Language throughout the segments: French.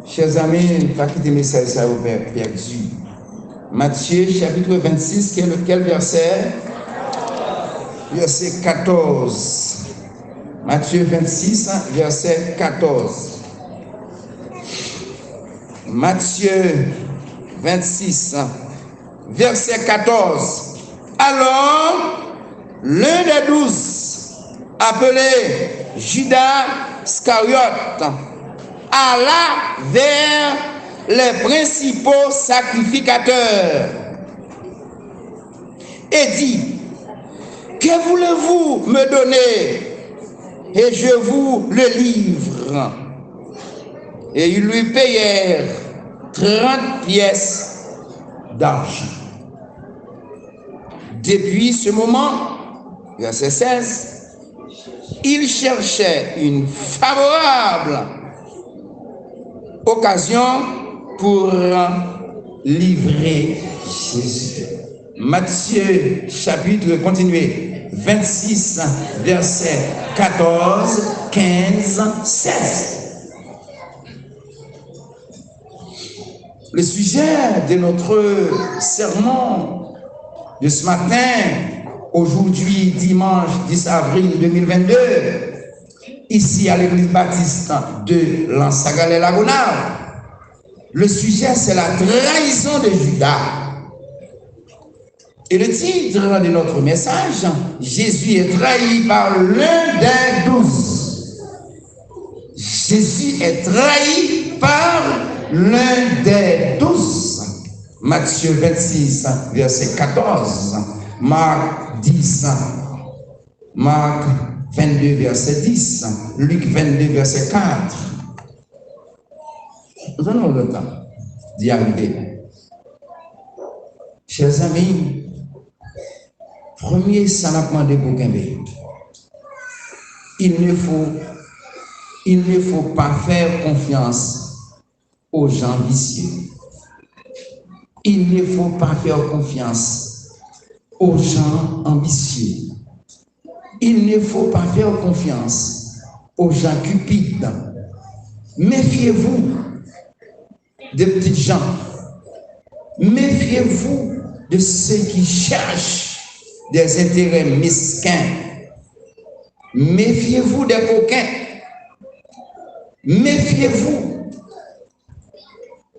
Chers amis, pas quitter le message, ça vous perdu. Matthieu chapitre 26, quel verset? Verset 14. Matthieu 26, verset 14. Matthieu 26, verset 14. Alors, l'un des 12, appelé Judas Iscariote, alla vers les principaux sacrificateurs et dit: que voulez-vous me donner et je vous le livre? Et ils lui payèrent 30 pièces d'argent. Depuis ce moment, verset 16, il cherchait une favorable occasion pour livrer Jésus. Matthieu chapitre, continuez, 26, verset 14, 15, 16. Le sujet de notre sermon de ce matin, aujourd'hui, dimanche 10 avril 2022, ici à l'église baptiste de Lansagalais-Lagonard, le sujet c'est la trahison de Judas. Et le titre de notre message, Jésus est trahi par l'un des 12. Jésus est trahi par l'un des 12. Matthieu 26, verset 14. Marc 10. Marc 22, verset 10. Luc 22, verset 4. Nous avons le temps d'y arriver. Chers amis, premier, ça n'a pas demandé pour Kembe. Il ne faut pas faire confiance aux gens vicieux. Il ne faut pas faire confiance aux gens ambitieux. Il ne faut pas faire confiance aux gens cupides. Méfiez-vous des petites gens. Méfiez-vous de ceux qui cherchent des intérêts mesquins. Méfiez-vous des coquins. Méfiez-vous.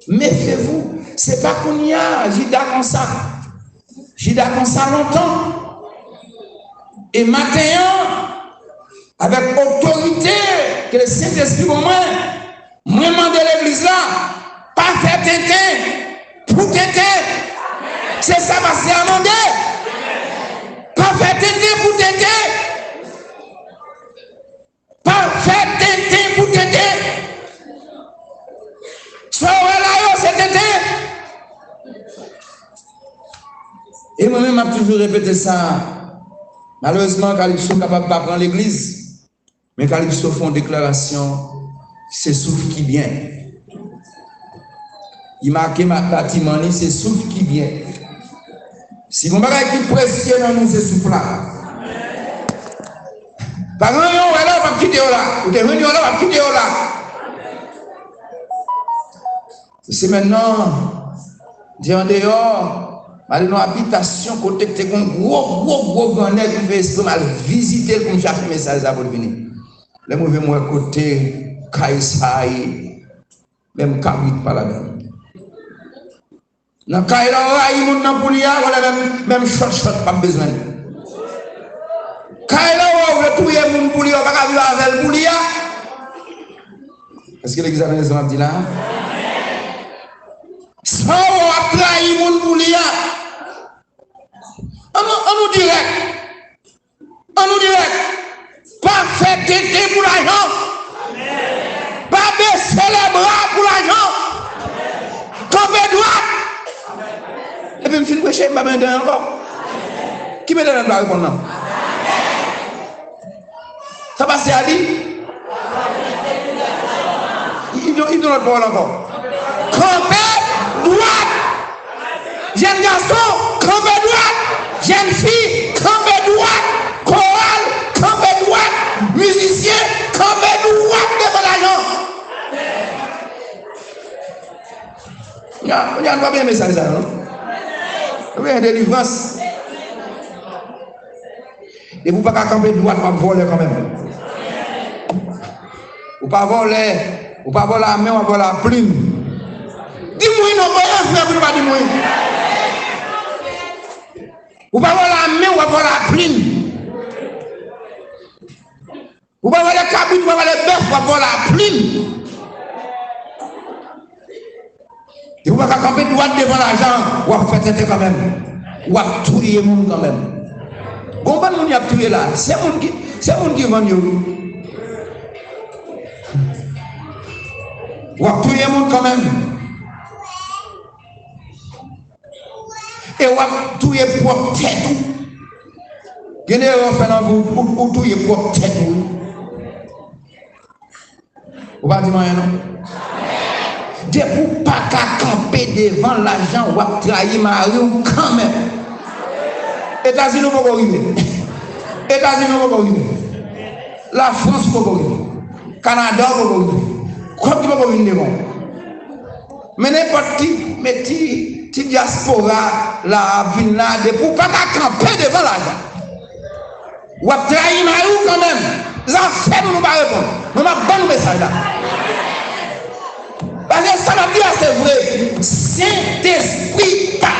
Méfiez-vous. C'est pas qu'on y a Judas comme ça. Judas comme ça longtemps. Et maintenant, avec autorité que le Saint-Esprit au moins de l'église là, pas faire tintin pour tintin. C'est ça parce que c'est amendé. Pas faire tintin pour tintin. Pas faire tintin pour tintin. Soit là, c'est tintin. Et moi-même, j'ai toujours répété ça. Malheureusement, Calypso n'est capable de prendre l'église. Mais Calypso fait une déclaration, c'est souffle qui vient. Il marque ma bâtiment, c'est souffle qui vient. Si vous m'avez qui précieux dans nous, c'est souffle là. Par exemple, on va là, on va quitter là. Ou t'es venu là, on va quitter là. C'est maintenant, dis en dehors. Mal dans habitation côté que tu as un gros ganet qui fait esprit mal visiter comme chaque message à venir. Les mauvais moi côté Kaïsaï même Kabit pas la même. Dans Kaïla il monte dans poulia voilà même short pas besoin. Kaïla on veut touyer mon poulia pas vivre avec poulia. Est-ce que l'examen a dit là? Ça on trahi mon poulia. On nous dirait, pas faire tété pour l'argent, pas baisser les bras pour l'argent, tomber droit. Et puis, je me suis prêché, je me suis encore. Qui me donne la réponse là? Ça passe à lui? Il donne notre parole encore. Tomber droit. Jeune garçon, tomber droit. Jeune fille, campé droite, chorale, campé droite, musicien, campé droite devant l'agent. y a pas bien message ça, non? Il y a une délivrance. Et vous ne pouvez pas camper droit, vous voler quand même. Vous ne pouvez pas voler, vous ne pouvez pas voler la main, vous voler la plume. Dis-moi, non, vous ne pas dire moi. Vous ne pouvez pas voler la main, vous voler la plume. Vous ne pouvez pas voler le cabrit, vous voler le bœuf, vous voler la plume. Et vous ne pouvez pas camper droit devant l'argent, vous faites tête quand même. Vous tuez les gens quand même. Combien de monde a tué là? C'est un monde qui vend you. Vous avez tué les gens quand même. Et vous avez tué propre tête. Vous avez fait dans vous pour tuer propre tête. Vous ne dire rien, non? De vous pas camper devant l'argent, vous avez trahi Mario quand même. États-Unis ne vont pas arriver. États-Unis ne vont pas arriver. La France ne va pas arriver. Canada ne va pas arriver. Quoi qui va pas arriver devant. Mais n'importe qui, mais qui diaspora, la ville là, de pour pas camper devant l'argent. Vous avez trahi Mario quand même. Les enfants ne vont pas répondre. On a un bon message là. Parce que ça m'a dit, c'est vrai. Saint-Esprit t'a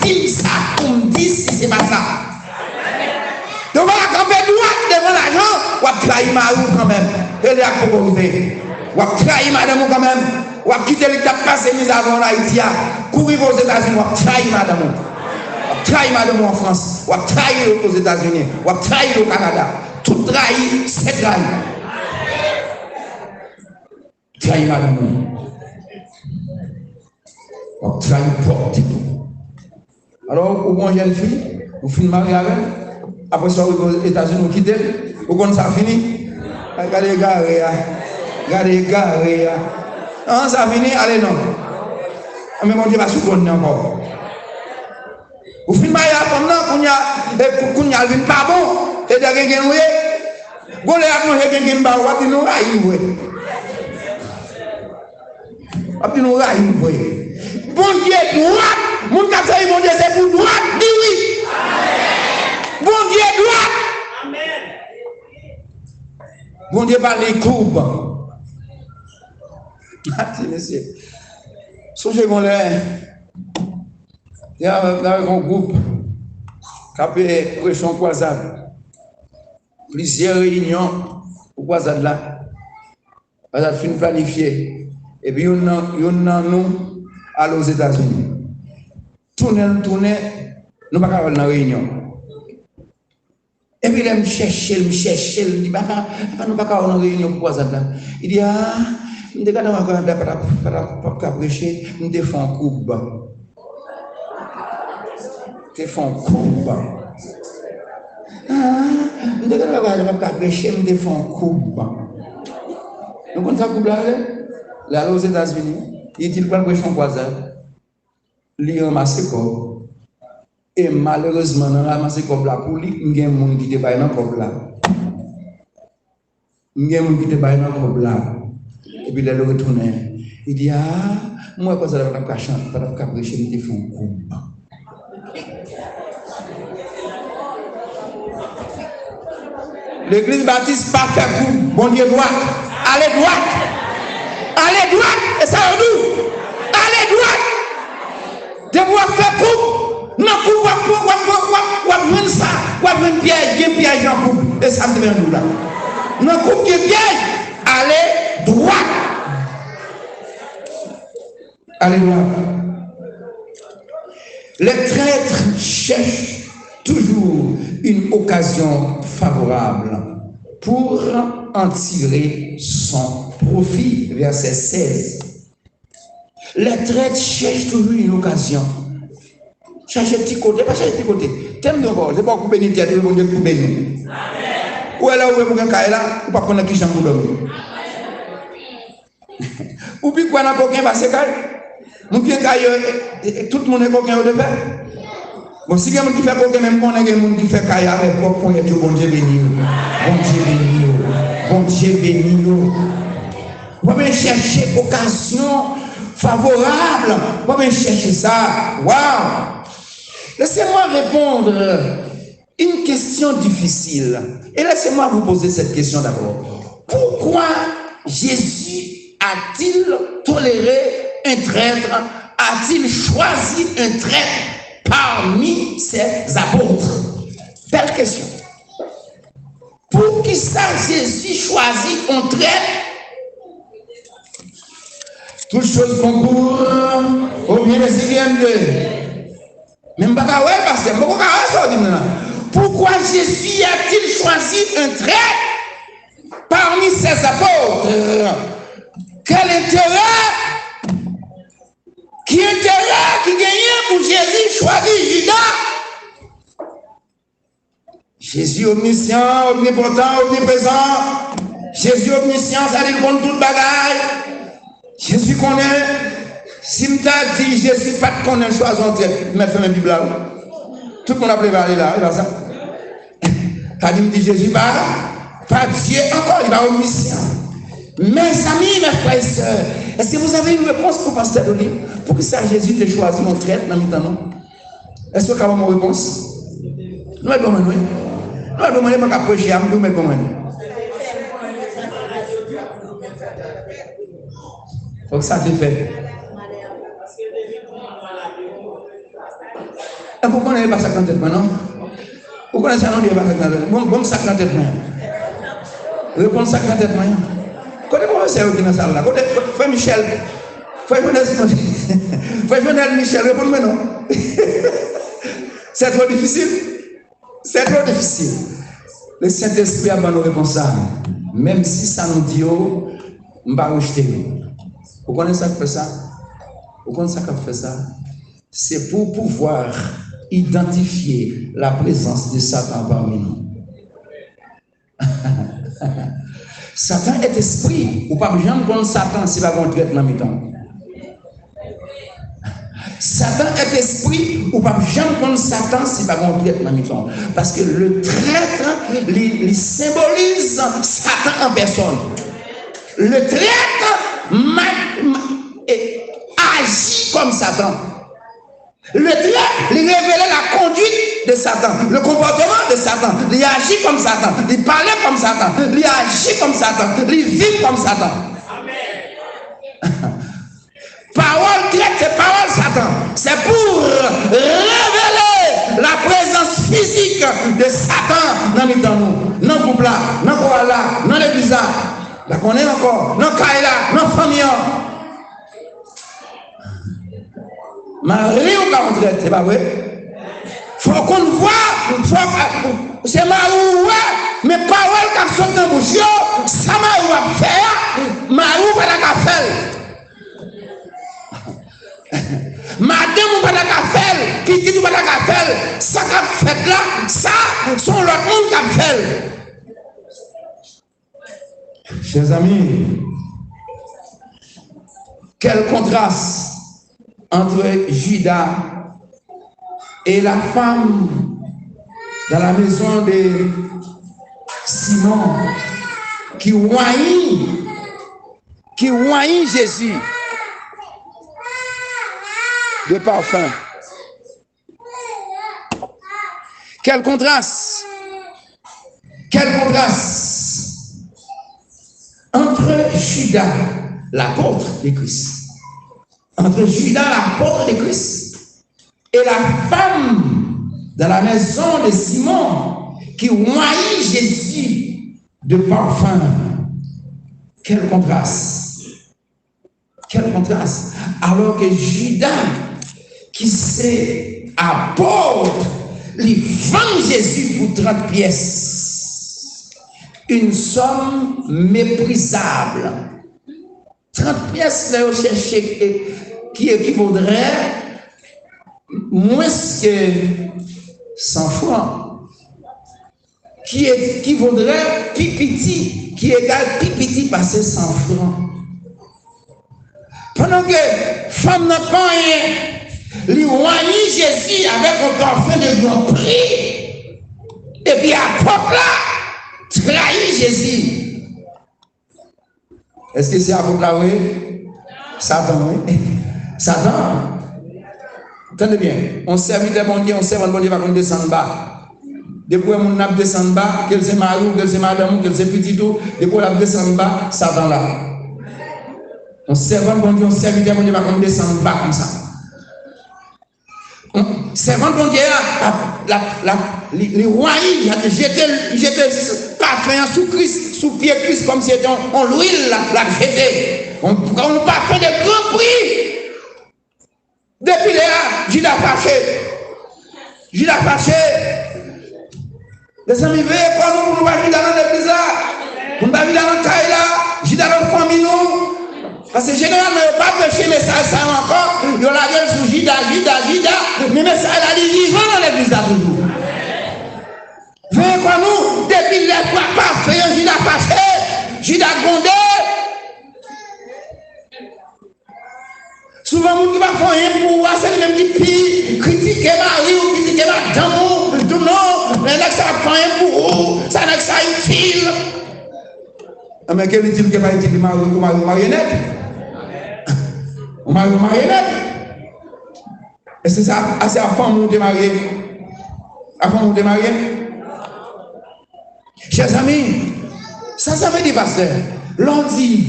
dit ça pour me dire si c'est pas ça. Donc voilà, quand on fait droit devant l'argent, on va trahir Marou quand même. Et là, il faut arriver. On va trahir madame quand même. On va quitter l'état de passe et mise avant l'Haïti. Courir aux États-Unis, on va trahir madame. On va trahir madame en France. On va trahir aux États-Unis. On va trahir au Canada. Tout trahir, c'est trahir. Trahir madame. On trahit pour tout. Alors, au bon jeune fille, vous finissez marier avec, après ça, vous aux États-Unis, vous quittez, vous connaissez ça fini. Regardez, regardez, ah, ça fini, allez, non. Mais mon Dieu va se connaître encore. Vous finissez marier avec, quand il y a une pas bon, et derrière, vous voyez, vous voulez avoir quelqu'un qui va vous dire, vous voyez. Bon Dieu droit, mon café, mon Dieu, c'est pour droit, dis oui. Amen. Bon Dieu droit. Amen. Bon Dieu par les courbes. Monsieur. Songez qu'on est. Il y a un groupe qui a fait pression croisade. Plusieurs réunions pour croisade là. Croisade fin planifiée. Et puis, nous aller aux États-Unis. Tourner, nous ne pouvons pas aller dans la réunion. Et puis, il me cherche, il dit, nous ne pouvons pas aller dans la réunion pour ça. Il dit, ah, je ne peux pas prêcher, je ne fais un coup. Je fais un coup. Ah, je ne peux pas prêcher, je fais un coup. Nous connaissons ça coup là, là aux États-Unis. Il dit qu'il va prêcher en croisade, il ramasse comme et malheureusement, dans ramasser comme là, pour lui, il y a des gens qui étaient dans comme là. Il y a des gens qui étaient dans comme là. Et puis, il est retourné. Il dit, ah, moi, quand ça va pas chanter, pas prêcher, il fait un coup. L'église baptiste pas fait coup, bon Dieu droit, allez droit. Allez droite, et ça veut dire, allez droite. De vous faire coupe, non, vous avez ça, vous avez une piège en coupe, et ça me devient nous là. Non, coupe qui est piège, allez droite. Allez droite. Les traîtres cherchent toujours une occasion favorable pour en tirer son profit. Verset 16. Les traîtres cherchent toujours une occasion. Cherchez petit côté, pas chercher petit côté. T'aimes d'abord, c'est pas couper ni tête, c'est pour couper nous. Ou alors, vous pouvez faire là, ou pas prendre qui j'en vous donne. Ou puis quoi, n'a pas qu'un passé caille. Mon pied caille, tout le monde est coquin au début. Bon, si quelqu'un qui fait coquin, même qu'on a quelqu'un qui fait caille avec propre, on est tout bon Dieu béni. Bon Dieu béni. Bon Dieu béni. Vous pouvez chercher occasion favorable. Moi, je chercher ça. Waouh! Laissez-moi répondre une question difficile. Et laissez-moi vous poser cette question d'abord. Pourquoi Jésus a-t-il toléré un traître? A-t-il choisi un traître parmi ses apôtres? Belle question. Pour qui ça Jésus choisit un traître? Toutes choses concourent au bien des civils de. Même pas ouais, parce que pourquoi Jésus a-t-il choisi un traître parmi ses apôtres? Quel intérêt? Qui gagnait pour Jésus choisir Judas? Jésus omniscient, omnipotent, omniprésent. Jésus omniscient, ça dit qu'on tout bagaille. Jésus connaît. Si je dit Jésus pas connaît choisir entre eux, je fais ma Bible là. Tout le monde a préparé là, il va ça. Quand il me dit Jésus pas Dieu encore, il va omniscient. Mes amis, mes frères et sœurs, est-ce que vous avez une réponse pour Pasteur Oli? Pour que ça Jésus te choisi mon traite dans le temps? Est-ce que vous avez une réponse? Nous allons demander. Nous allons demander pour approcher à nous, mais comment? Faut que ça te fait. Vous connaissez pas ça quand tête maintenant? Vous connaissez ça non? Bon ça quand tête maintenant. Réponse ça quand tête maintenant. Côté professeur qui est dans la salle là, côté frère Michel, frère Michel, répondez-moi non. C'est trop difficile. C'est trop difficile. Le Saint-Esprit a donné nos réponses à même si ça nous dit, on va rejeter. Vous connaissez ça qui fait ça? Vous connaissez ça qui fait ça? C'est pour pouvoir identifier la présence de Satan parmi nous. Satan est esprit. Ou pas jamais prendre Satan si va qu'on traite dans le temps. Satan est esprit. Ou pas jamais prendre Satan si va qu'on traite dans le temps. Parce que le traître, il symbolise Satan en personne. Le traître agit comme Satan. Le traître, il révèle la conduite de Satan, le comportement de Satan. Il agit comme Satan, il parle comme Satan, il agit comme Satan, il vit comme Satan. Amen. Parole traître, c'est parole Satan. C'est pour révéler la présence physique de Satan dans nous, dans le couple là, dans le corps là, dans l'église là. La connaît encore, dans le caille là, dans la famille. Marie ou pas entrer, c'est pas vrai? Faut qu'on voit, c'est Marou, mais parole qui sont dans bouche, ça Marou va faire, Marou va la faire. Madame ou pas la faire, qui dit ou pas la faire, ça qu'a fait là, ça, sont l'autre monde qui a fait. Chers amis, quel contraste entre Judas et la femme dans la maison de Simon qui oignit Jésus de parfum. Quel contraste! Quel contraste entre Judas, l'apôtre de Christ, entre Judas, l'apôtre de Christ, et la femme dans la maison de Simon qui oignit Jésus de parfum. Quel contraste! Quel contraste! Alors que Judas, qui s'est apôtre, il vend Jésus pour 30 pièces. Une somme méprisable. 30 pièces, là, chercher qui équivaudrait moins que 100 francs. Qui équivaudrait pipiti, qui égale pipiti passer 100 francs. Pendant que femme n'a pas rien, lui oignit Jésus avec un parfum de grand prix. Et puis apôtre là, trahit Jésus. Est-ce que c'est apôtre là, oui? Satan, oui. Satan. Tenez bien, on serviteur bon Dieu, on servant bon Dieu va qu'on descendre bas. Depuis on n'a descendre bas, qu'elle c'est mari, qu'elle c'est madame, qu'elle c'est petit tout, depuis on a descendre bas, Satan là. On servant bon Dieu, on serviteur bon Dieu va qu'on descendre bas comme ça. Servant bon Dieu, les rois, j'étais parfait sous Christ, sous pied Christ, comme si on l'huile la jeté. On pas fait de grands prix. Depuis là, Judas fâché. Les amis, veillez pour nous, pour nous aller dans l'église là. Pour nous aller dans le caille là. Judas dans le famille nous. Parce que généralement, il n'y a pas péché, mais ça encore. Il y a la gueule sur Judas. Mais ça, il a dit vivant dans l'église là toujours. Veillez pour nous, depuis les pas fait, Judas fâché. Judas grondé. Souvent, les gens qui ne font rien pour voir, c'est les mêmes qui critiquent Marie ou critiquent madame ou tout non, mais ça ne fait rien pour vous, ça n'a que ça utile. Mais quel est-il qui va utile Marie ou marionnette? Ou marionnette? Et c'est ça, c'est la femme où tu es marié. La femme où tu es marié. Chers amis, ça veut dire, pasteur, l'on dit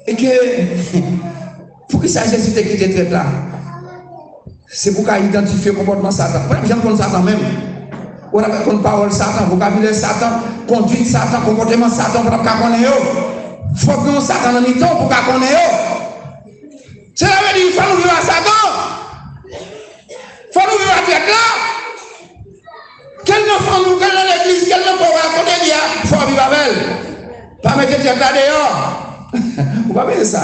que. Pour qui ça Jésus te quitte traite là? C'est pour qu'il identifie le comportement Satan. Vous n'avez pas Satan même. Vous n'avez pas parole Satan, vocabulaire Satan, conduite Satan, comportement Satan, pour qu'on connaisse. Il faut que nous Satan dans le temps pour qu'on connaisse. Cela veut dire qu'il faut nous vivre à Satan. Il faut nous vivre à traite là. Quel enfant nous, quel dans l'église, quel enfant pour raconter il faut vivre avec elle. Pas mettre traite là dehors. Vous ne pouvez pas ça.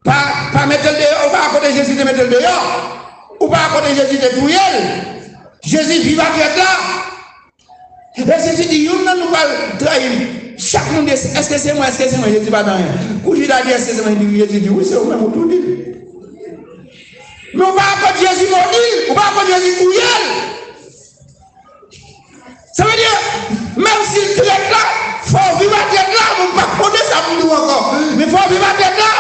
Pas mettre le dehors, ou pas à côté de Jésus de mettre le dehors, ou pas à côté de Jésus de touiller. Jésus vit à tête là. Et Jésus dit, nous va trahir. Chaque monde dit, est-ce que c'est moi, Jésus pas dans rien. Pour Judas dit, est-ce que c'est moi, Jésus dit, oui, c'est moi, tout dit. Mais on va à côté de Jésus maudit, on va à côté de Jésus touiller. Ça veut dire, même s'il traite là, il faut vivre à tête là, on ne va pas connaître ça pour nous encore. Mais il faut vivre à tête là.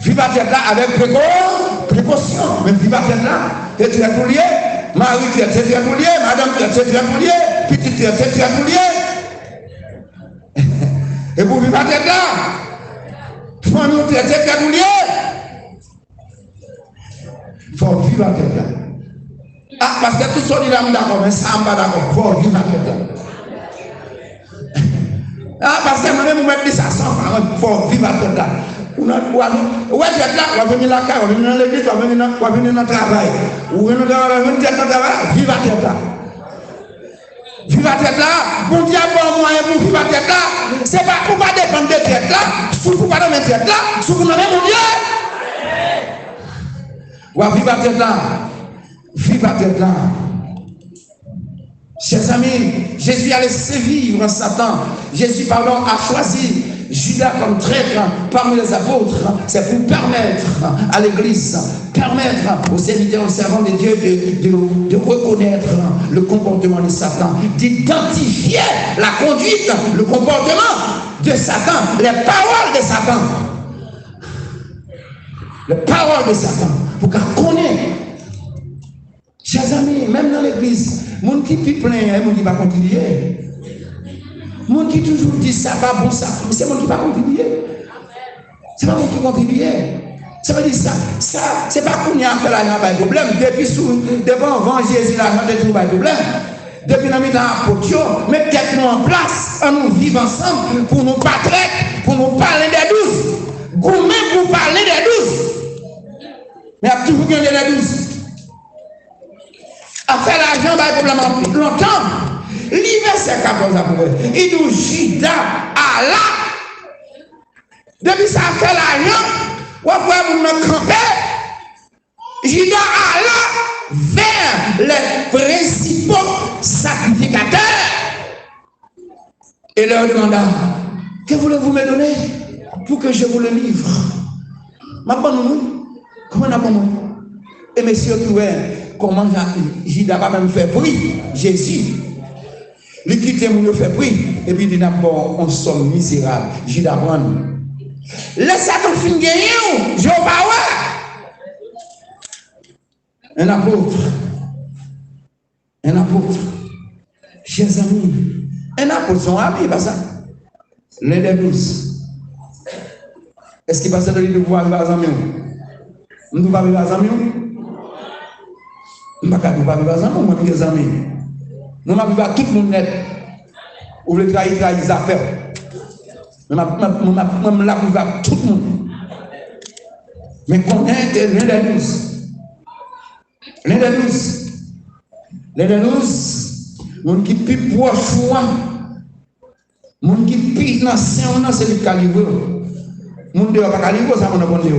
Vivre à tête là avec précaution. Mais vivre à tête là, tu es très tout lié. Marie, tu es très tout lié. Madame, tu es très tout lié. Petit, tu es très tout lié. Et pour vivre à tête là, famille, tu es très tout lié. Il faut vivre à tête là. Ah, parce que tout ça, il est d'accord, mais ça, on va d'accord. Il faut vivre à tête là. Ah, parce que moi-même, vous mettez ça sans parole. Il faut vivre à tête là. Ouais, tu es là, on va venir là, on va venir dans l'église, on va venir dans le travail. Ou venir dans le travail, vive à tête là. Vive à tête là, bon Dieu, bon moyen pour vivre à tête là. C'est pas pour pas dépendre de tête là, sous pour pas donner tête là, sous pour donner mon Dieu. Ouais, vive à tête là. Vive à tête là. Chers amis, Jésus a laissé vivre Satan. Jésus, pardon, a choisi Judas comme traître parmi les apôtres. C'est pour permettre à l'Église, permettre aux serviteurs, aux servants de Dieu de reconnaître le comportement de Satan, d'identifier la conduite, le comportement de Satan, les paroles de Satan. Les paroles de Satan, pour qu'on connaisse. Chers amis, même dans l'église, monde qui est plein, monde qui va continuer. Monde qui toujours dit ça va bon ça, mais c'est monde qui va contribuer. C'est pas monde qui contribue. Ça veut dire ça c'est pas qu'on y a fait l'argent, pas de problème. Depuis devant vendre Jésus l'argent, c'est pas de problème. Depuis nous avons mis dans l'apôtre, mettez-nous en place, on nous vivre ensemble pour nous battre, pour nous parler des 12. Gourmet pour parler des 12. Mais il y a toujours gagné les 12. À faire l'argent, pas de problème longtemps. Verset 14 après. Il nous Judas Allah. Depuis ça fait l'argent, on va nous camper. Judas Allah vers les principaux sacrificateurs. Et leur demanda, que voulez-vous me donner pour que je vous le livre? Comment on a bon? Et messieurs, comment Judas va même faire prix Jésus. Il quitte mon fait prix et puis il dit d'abord on somme misérable. Judas prend. Laisse ton fin gagner, je vais voir. Un apôtre. Un apôtre. Chers amis, un apôtre, son ami, pas ça. L'un des 12. Est-ce qu'il passe de l'île de pouvoir vivre à Zami? Nous ne pouvons pas vivre à Zami? Nous ne pouvons pas vivre à Zami, nous vivons à Zami. Nous ne vivons à tout le monde net. Ou le trahir les affaires. Nous ne pouvons pas vivre à tout le monde. Mais qu'on est l'un des 12. L'un des 12. L'un des 12. Mon qui pipe pour choix. Mon qui pipe dans c'est le calibre. Mon Dieu va pas calibre, ça mon bon Dieu.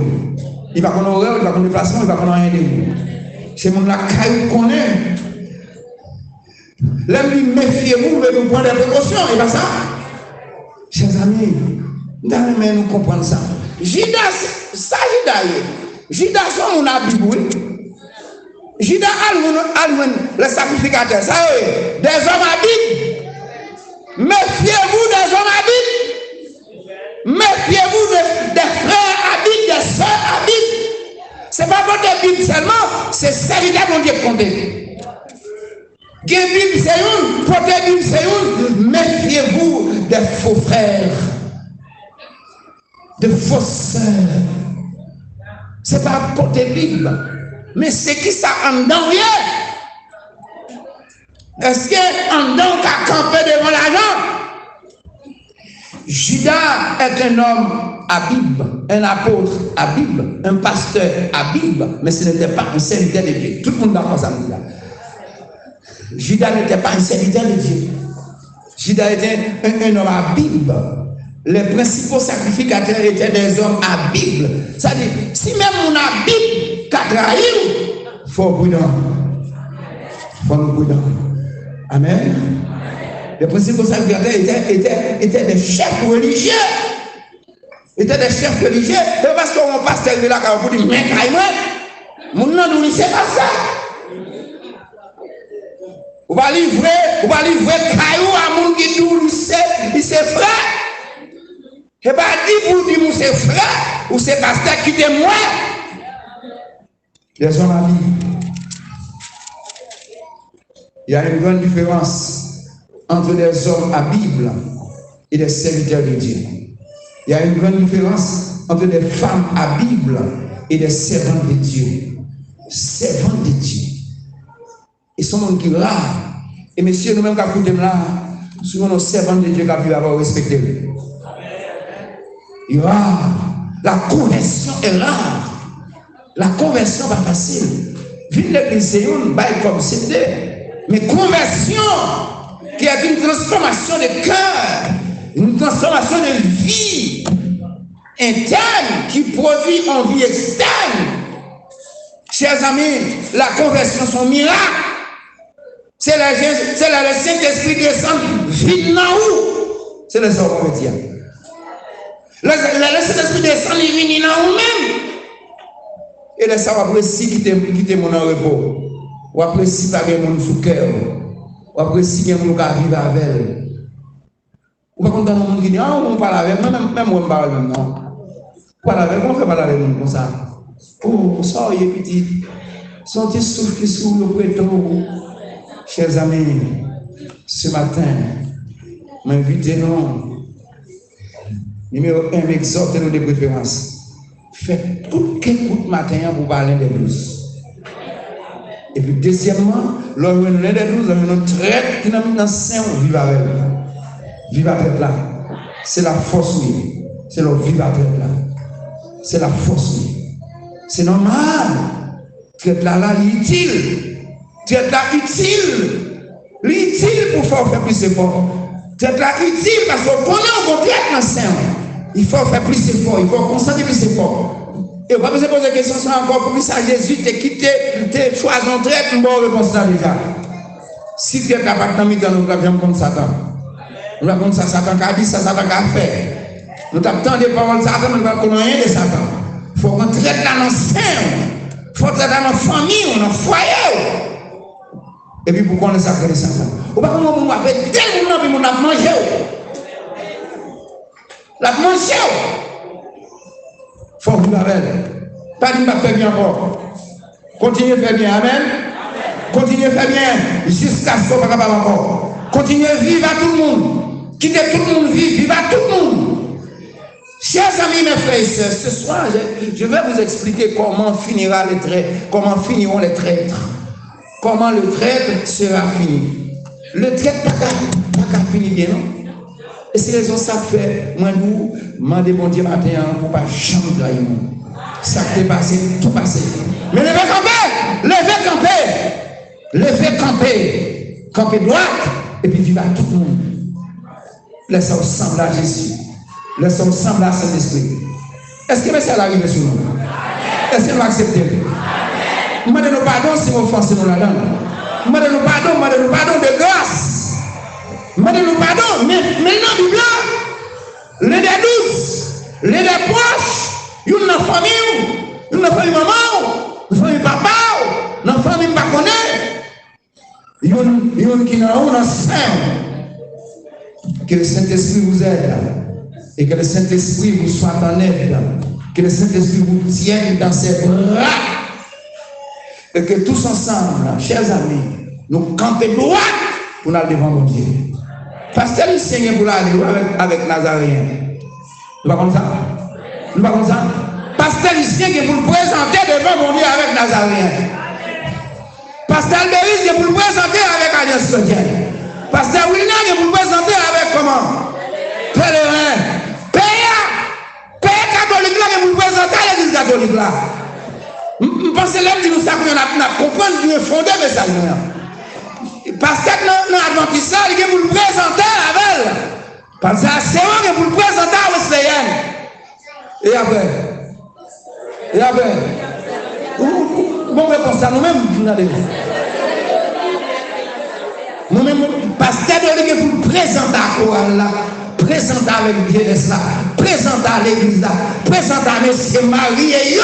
Il va qu'on horaire, il va qu'on déplacement, il va qu'on rien de. C'est mon la caille connaît. Là lui méfiez-vous, mais vous prendre des précautions, et pas ça. Chers amis, dans les nous comprendre ça. Judas, ça Judas son a Bible. Judas almen le sacrificateur, ça des hommes habitent. Méfiez-vous des hommes habitent. Méfiez-vous des frères habitent, des sœurs habitent. Ce n'est pas votre Bible seulement, c'est serviteur dont Dieu compté. Bible c'est une, votre Bible c'est une. Méfiez-vous des faux frères, de faux sœurs. Ce n'est pas votre Bible. Mais c'est qui ça en dedans rien? Est-ce qu'en dedans qu'a campé devant l'argent? Judas est un homme à Bible, un apôtre à Bible, un pasteur à Bible, mais ce n'était pas un serviteur de Dieu. Tout le monde d'accord ça me dit là. Judas n'était pas un serviteur de Dieu. Judas était un homme à Bible. Les principaux sacrificateurs étaient des hommes à Bible. C'est-à-dire, si même on a Bible qu'a trahi, il faut prudent. Il faut nous prudent. Amen. Les principaux sacrificateurs étaient des chefs religieux. Étaient des chefs religieux. Et parce qu'on passe tel là, quand on dit, mais carrément, mon nom nous c'est pas ça. On va livrer caillou à mon qui nous c'est frère. Et bien, dit pour dire, c'est frère, ou c'est pasteur qui témoigne. Les hommes à Bible. Il y a une grande différence entre des hommes à Bible et des serviteurs de Dieu. Il y a une grande différence entre des femmes à Bible et des servantes de Dieu. Servantes de Dieu. Ils sont des gens qui rare. Et messieurs, nous-mêmes, quand nous sommes là, souvent nos servantes de Dieu qui ont avoir respecté. Il est rare. La conversion est rare. La conversion n'est pas facile. Vite l'église, c'est une bail comme c'était. Mais conversion, qui est une transformation de cœur, une transformation de vie interne qui produit en vie externe. Chers amis, la conversion, son miracle. C'est là le Saint-Esprit descend vite dans où? C'est les hommes chrétiens. Le Saint-Esprit descend, il vient dans vous-même. Et là, ça va apprécier quitter mon repos. Ou apprécier pas mon sous cœur. Ou apprécier mon gars vivre avec elle. Ou pas quand on monde qui dit, ah, on parle avec moi, même on parle même non. Parle avec moi, on fait parler avec nous comme ça. Oh, ça, il est petit. Son petit souffle qui s'ouvre le préton. Chers amis, ce matin, m'invitez-nous. Numéro 1, exhortez-nous de préférence. Faites tout ce que matin pour parler des 12. Et puis, deuxièmement, lorsque nous sommes des 12, nous traitons qui nous dans saint, on vit avec nous. Vivre avec là. C'est la force, oui. C'est le vivre avec là. C'est la force, oui. C'est normal. Traite là, utile. Traite là, utile. L'utile pour faire plus d'efforts. Traite là, utile parce qu'on connaît au contraire dans saint. Il faut faire plus d'efforts, il faut constater plus d'efforts. Et on va se poser la question, c'est encore comme ça, Jésus t'a quitté, t'es choisi en traite, bon, réponse ça déjà. Si tu es capable de nous nous avons contre Satan. Nous avons contre Satan qui a dit ça, Satan qui a fait. Nous avons des paroles de Satan, nous n'avons rien de Satan. Il faut qu'on traite dans nos seins, il faut traiter dans nos familles, dans nos foyers. Et puis pourquoi on est sacré de Satan? Ou pas comment on va faire tel moment, puis on a mangé. La manche, faut vivre avec elle. Pas de faire bien encore. Continuez à faire bien. Amen. Continuez à faire bien jusqu'à ce qu'on ne soit pas capable encore. Continuez à vivre à tout le monde. Quittez tout le monde vivre. Vivre à tout le monde. Chers amis, mes frères et sœurs, ce soir, je vais vous expliquer comment finiront les traîtres. Comment le traître sera fini. Le traître n'a pas fini bien, non? Et c'est raison ça fait, moi, nous, demandez bon Dieu matin pour ne pas jamais trahir. Ça s'est passé, tout passé. Mais levez camper droite, et puis vivre à tout le monde. Laissez ensemble à Jésus. Laissez ensemble à Saint-Esprit. Est-ce que ça arrive sur nous? Est-ce que nous acceptons? Demandez-nous pardon si nous offensons la langue. Demandez-nous pardon de grâce. Demandez-nous pardon, mais non, Bible, les des douces, les des proches, une famille maman, une famille papa, une famille pas connaît, une qui n'a pas que le Saint-Esprit vous aide et que le Saint-Esprit vous soit en aide, que le Saint-Esprit vous tienne dans ses bras et que tous ensemble, chers amis, nous campions droit pour aller devant mon Dieu. Pasteur Lucien pour aller avec Nazaréen. Nous ne pas comme ça? Nous ne pas comme ça? Pasteur Lucien qui est pour le présenter devant mon Dieu avec Nazaréen. Pasteur Albéris qui est pour le présenter avec Alliance chrétienne. Pasteur William qui est pour le présenter avec comment? Pèlerin. Père catholique là qui est pour le présenter à l'église catholique là. Je pense que l'homme dit nous ça qu'on a compris, nous fondé le message. Parce que dans l'Adventiste, il est pour le présenter avec elle. Parce que c'est vrai pour le présenter à Wesleyenne. Et après, bon, réponse ça, nous-mêmes, nous-mêmes, parce que il est pour le présenter à Chorale là, présenter avec Jeunesse là, présenter à l'église là, présenter à M. Marie et yo.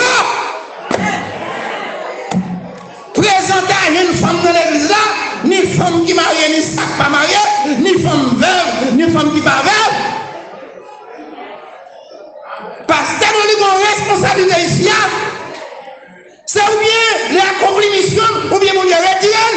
Présenter à une femme dans l'église là, ni femme qui marie, ni pas mariée, ni femme veuve, ni femme qui pas veuve. Parce que nous avons une responsabilité ici. C'est ou bien l'accompli mission, ou bien mon Dieu retiré.